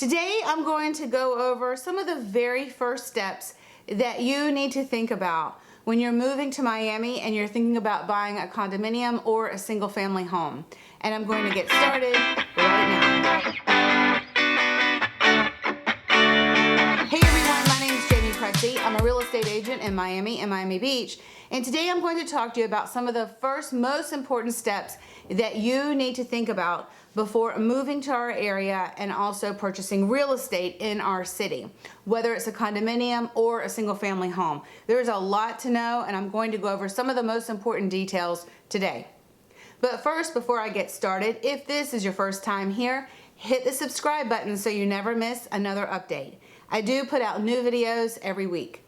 Today I'm going to go over some of the very first steps that you need to think about when you're moving to Miami and you're thinking about buying a condominium or a single family home. And I'm going to get started right now. Hey everyone, my name is Jamie Pretsy. I'm a real estate agent in Miami and Miami Beach. And today I'm going to talk to you about some of the first most important steps that you need to think about before moving to our area and also purchasing real estate in our city, whether it's a condominium or a single family home. There's a lot to know, and I'm going to go over some of the most important details today. But first, before I get started, if this is your first time here, hit the subscribe button so you never miss another update. I do put out new videos every week.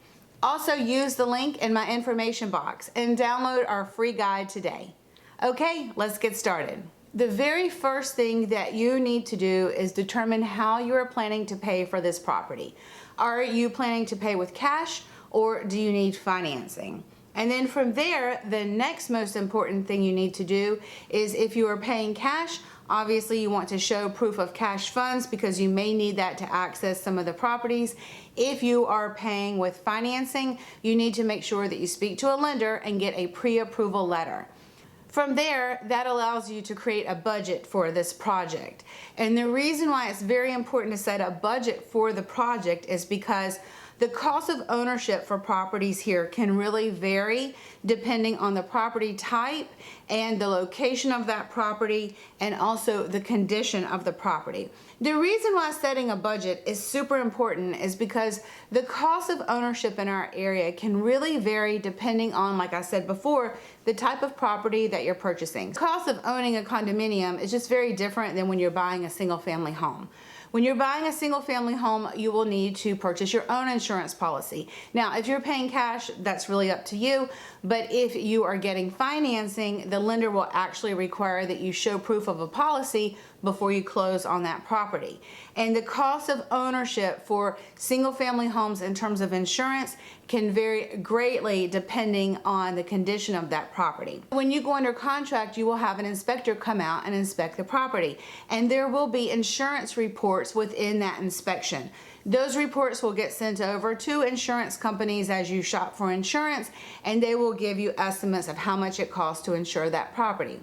Also, use the link in my information box and download our free guide today. Okay, let's get started. The very first thing that you need to do is determine how you are planning to pay for this property. Are you planning to pay with cash or do you need financing? And then from there, the next most important thing you need to do is if you are paying cash, obviously you want to show proof of cash funds because you may need that to access some of the properties. If you are paying with financing, you need to make sure that you speak to a lender and get a pre-approval letter. From there, that allows you to create a budget for this project. And the reason why it's very important to set a budget for the project is because the cost of ownership for properties here can really vary depending on the property type and the location of that property and also the condition of the property. The reason why setting a budget is super important is because the cost of ownership in our area can really vary depending on, like I said before, the type of property that you're purchasing. The cost of owning a condominium is just very different than when you're buying a single family home. When you're buying a single family home, you will need to purchase your own insurance policy. Now, if you're paying cash, that's really up to you. But if you are getting financing, the lender will actually require that you show proof of a policy before you close on that property. And the cost of ownership for single family homes in terms of insurance can vary greatly depending on the condition of that property. When you go under contract, you will have an inspector come out and inspect the property. And there will be insurance reports within that inspection. Those reports will get sent over to insurance companies as you shop for insurance, and they will give you estimates of how much it costs to insure that property.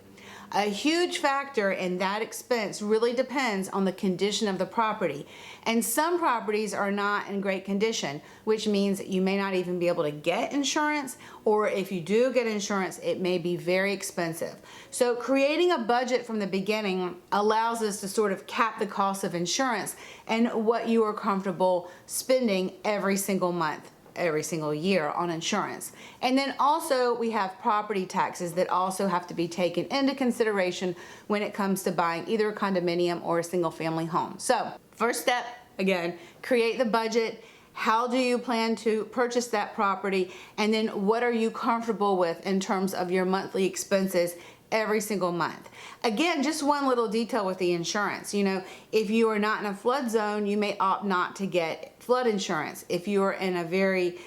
A huge factor in that expense really depends on the condition of the property. And some properties are not in great condition, which means you may not even be able to get insurance, or if you do get insurance, it may be very expensive. So creating a budget from the beginning allows us to sort of cap the cost of insurance and what you are comfortable spending every single month, every single year on insurance. And then also we have property taxes that also have to be taken into consideration when it comes to buying either a condominium or a single family home. So first step, again, create the budget. How do you plan to purchase that property? And then what are you comfortable with in terms of your monthly expenses every single month? Again, just one little detail with the insurance. You know, if you are not in a flood zone, you may opt not to get flood insurance. If you are in a very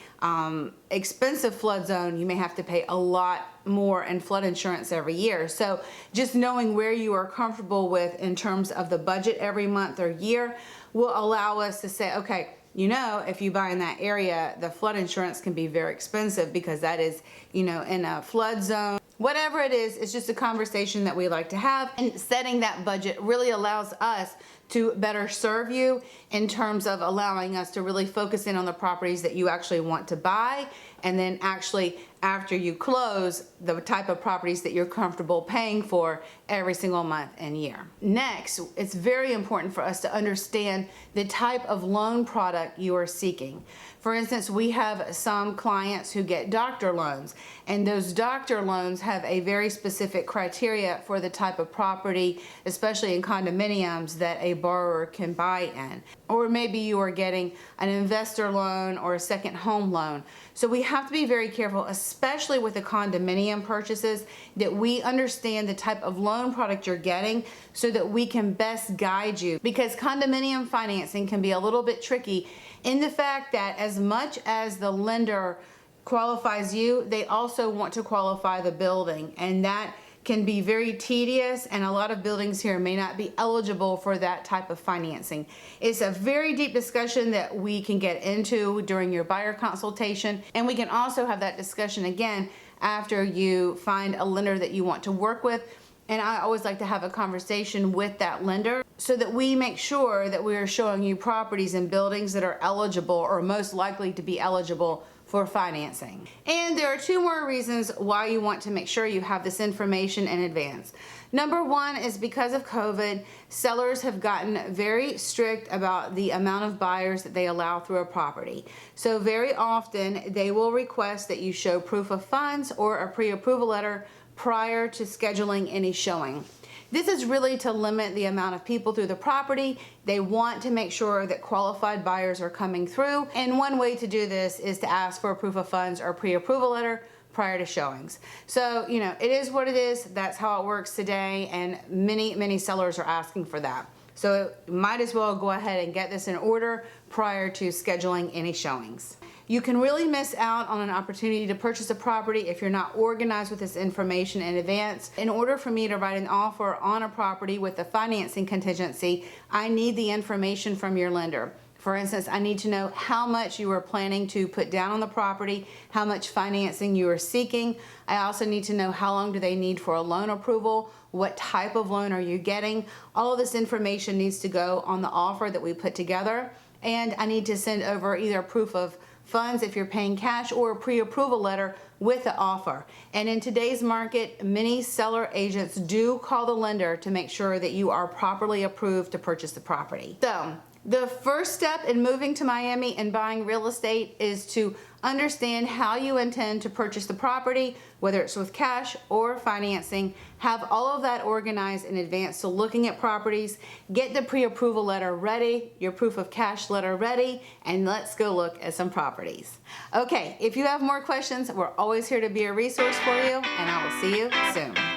expensive flood zone, you may have to pay a lot more in flood insurance every year. So just knowing where you are comfortable with in terms of the budget every month or year will allow us to say, okay, you know, if you buy in that area, the flood insurance can be very expensive because that is, you know, in a flood zone. Whatever it is, it's just a conversation that we like to have, and setting that budget really allows us to better serve you in terms of allowing us to really focus in on the properties that you actually want to buy, and then actually after you close, the type of properties that you're comfortable paying for every single month and year. Next, it's very important for us to understand the type of loan product you are seeking. For instance, we have some clients who get doctor loans, and those doctor loans have a very specific criteria for the type of property, especially in condominiums, that a borrower can buy in. Or maybe you are getting an investor loan or a second home loan. So we have to be very careful, especially with the condominium purchases, that we understand the type of loan product you're getting so that we can best guide you. Because condominium financing can be a little bit tricky in the fact that as much as the lender qualifies you, they also want to qualify the building, and that can be very tedious, and a lot of buildings here may not be eligible for that type of financing. It's a very deep discussion that we can get into during your buyer consultation, and we can also have that discussion again after you find a lender that you want to work with. And I always like to have a conversation with that lender so that we make sure that we are showing you properties and buildings that are eligible or most likely to be eligible for financing. And there are two more reasons why you want to make sure you have this information in advance. Number one is because of COVID, sellers have gotten very strict about the amount of buyers that they allow through a property. So very often they will request that you show proof of funds or a pre-approval letter prior to scheduling any showing. This is really to limit the amount of people through the property. They want to make sure that qualified buyers are coming through, and one way to do this is to ask for a proof of funds or pre-approval letter prior to showings. So, you know, it is what it is. That's how it works today, and many sellers are asking for that. So might as well go ahead and get this in order prior to scheduling any showings. You can really miss out on an opportunity to purchase a property if you're not organized with this information in advance. In order for me to write an offer on a property with a financing contingency, I need the information from your lender. For instance, I need to know how much you are planning to put down on the property, how much financing you are seeking. I also need to know how long do they need for a loan approval, what type of loan are you getting. All of this information needs to go on the offer that we put together, and I need to send over either proof of funds if you're paying cash or a pre-approval letter with the offer. And in today's market, many seller agents do call the lender to make sure that you are properly approved to purchase the property. So the first step in moving to Miami and buying real estate is to understand how you intend to purchase the property, whether it's with cash or financing. Have all of that organized in advance. So looking at properties, get the pre-approval letter ready, your proof of cash letter ready, and let's go look at some properties. Okay, if you have more questions, we're always here to be a resource for you, and I will see you soon.